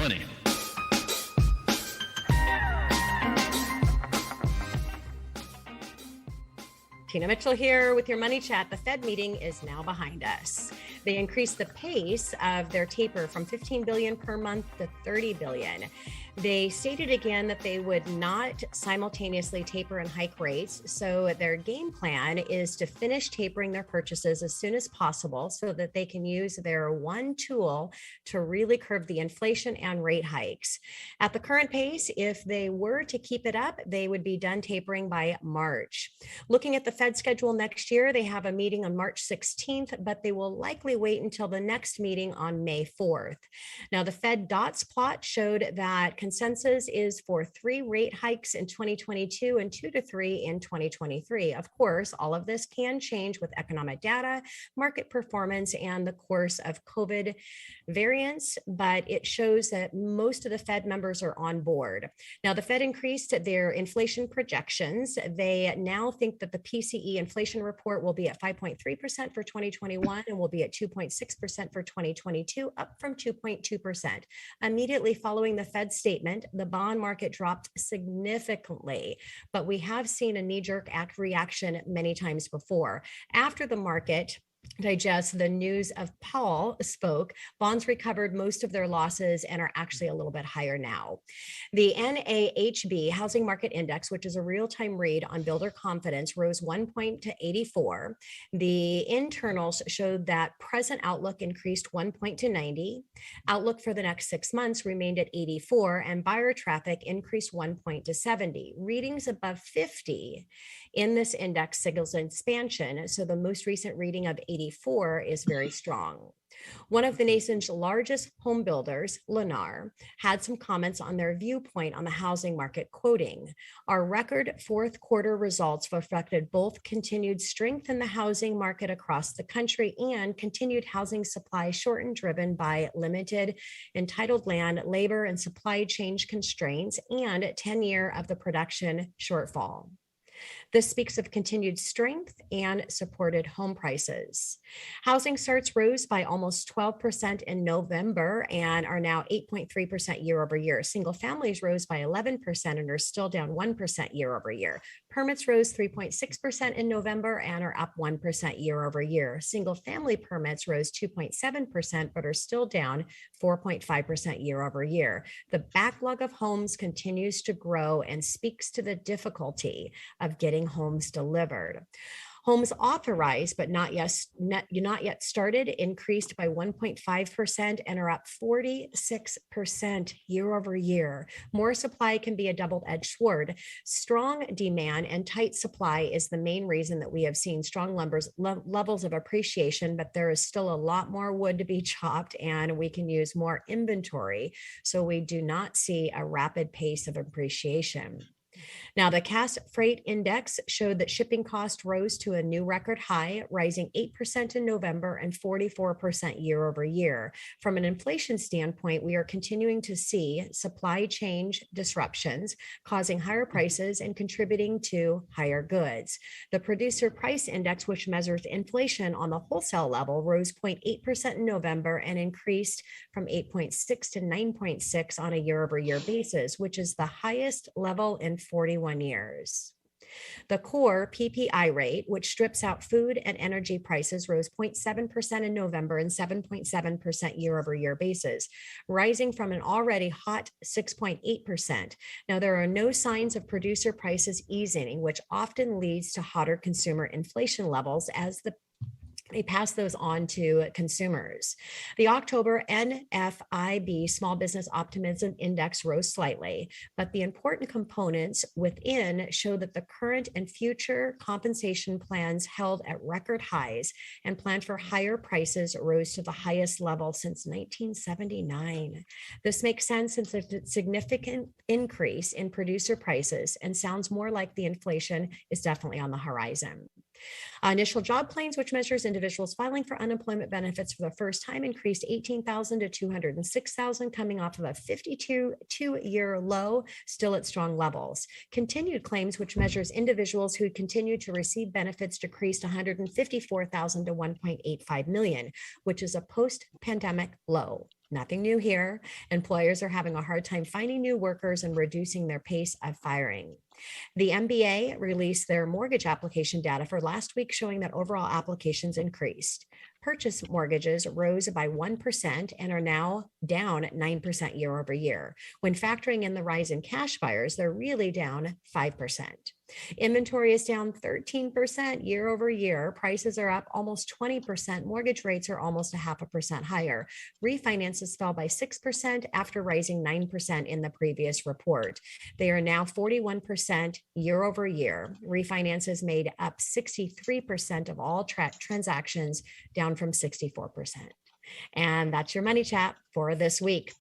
Money. Tina Mitchell here with your Money Chat. The Fed meeting is now behind us. They increased the pace of their taper from 15 billion per month to 30 billion. They stated again that they would not simultaneously taper and hike rates. So their game plan is to finish tapering their purchases as soon as possible so that they can use their one tool to really curb the inflation and rate hikes. At the current pace, if they were to keep it up, they would be done tapering by March. Looking at the Fed schedule next year, they have a meeting on March 16th, but they will likely wait until the next meeting on May 4th. Now, the Fed dots plot showed that consensus is for 3 rate hikes in 2022 and 2 to 3 in 2023. Of course, all of this can change with economic data, market performance, and the course of COVID variants, but it shows that most of the Fed members are on board. Now, the Fed increased their inflation projections. They now think that the PCE inflation report will be at 5.3% for 2021 and will be at 2.6% for 2022, up from 2.2%. Immediately following the Fed statement, the bond market dropped significantly, but we have seen a knee-jerk reaction many times before. After the market digest the news of Powell spoke, bonds recovered most of their losses and are actually a little bit higher now. The NAHB Housing Market Index, which is a real-time read on builder confidence, rose 1 point to 84. The internals showed that present outlook increased 1 point to 90. Outlook for the next 6 months remained at 84, and buyer traffic increased 1 point to 70. Readings above 50 in this index signals expansion, so the most recent reading of 84 is very strong. One of the nation's largest home builders, Lennar, had some comments on their viewpoint on the housing market, quoting, "Our record fourth quarter results reflected both continued strength in the housing market across the country and continued housing supply shortened driven by limited entitled land, labor, and supply chain constraints and tenure of the production shortfall." This speaks of continued strength and supported home prices. Housing starts rose by almost 12% in November and are now 8.3% year over year. Single families rose by 11% and are still down 1% year over year. Permits rose 3.6% in November and are up 1% year over year. Single family permits rose 2.7%, but are still down 4.5% year over year. The backlog of homes continues to grow and speaks to the difficulty of getting homes delivered. Homes authorized but not yet started increased by 1.5% and are up 46% year over year. More supply can be a double-edged sword. Strong demand and tight supply is the main reason that we have seen strong levels of appreciation, but there is still a lot more wood to be chopped and we can use more inventory, so we do not see a rapid pace of appreciation. Now, the Cass Freight Index showed that shipping costs rose to a new record high, rising 8% in November and 44% year over year. From an inflation standpoint, we are continuing to see supply chain disruptions causing higher prices and contributing to higher goods. The Producer Price Index, which measures inflation on the wholesale level, rose 0.8% in November and increased from 8.6 to 9.6 on a year over year basis, which is the highest level in 41 years. The core PPI rate, which strips out food and energy prices, rose 0.7% in November and 7.7% year over year basis, rising from an already hot 6.8%. Now, there are no signs of producer prices easing, which often leads to hotter consumer inflation levels as they pass those on to consumers. The October NFIB Small Business Optimism Index rose slightly, but the important components within show that the current and future compensation plans held at record highs and plan for higher prices rose to the highest level since 1979. This makes sense since there's a significant increase in producer prices and sounds more like the inflation is definitely on the horizon. Initial job claims, which measures individuals filing for unemployment benefits for the first time, increased 18,000 to 206,000, coming off of a 52-year low, still at strong levels. Continued claims, which measures individuals who continue to receive benefits, decreased 154,000 to 1.85 million, which is a post-pandemic low. Nothing new here. Employers are having a hard time finding new workers and reducing their pace of firing. The MBA released their mortgage application data for last week, showing that overall applications increased. Purchase mortgages rose by 1% and are now down 9% year over year. When factoring in the rise in cash buyers, they're really down 5%. Inventory is down 13% year over year. Prices are up almost 20%. Mortgage rates are almost 0.5% higher. Refinances fell by 6% after rising 9% in the previous report. They are now 41% year over year. Refinances made up 63% of all transactions, down from 64%. And that's your money chat for this week.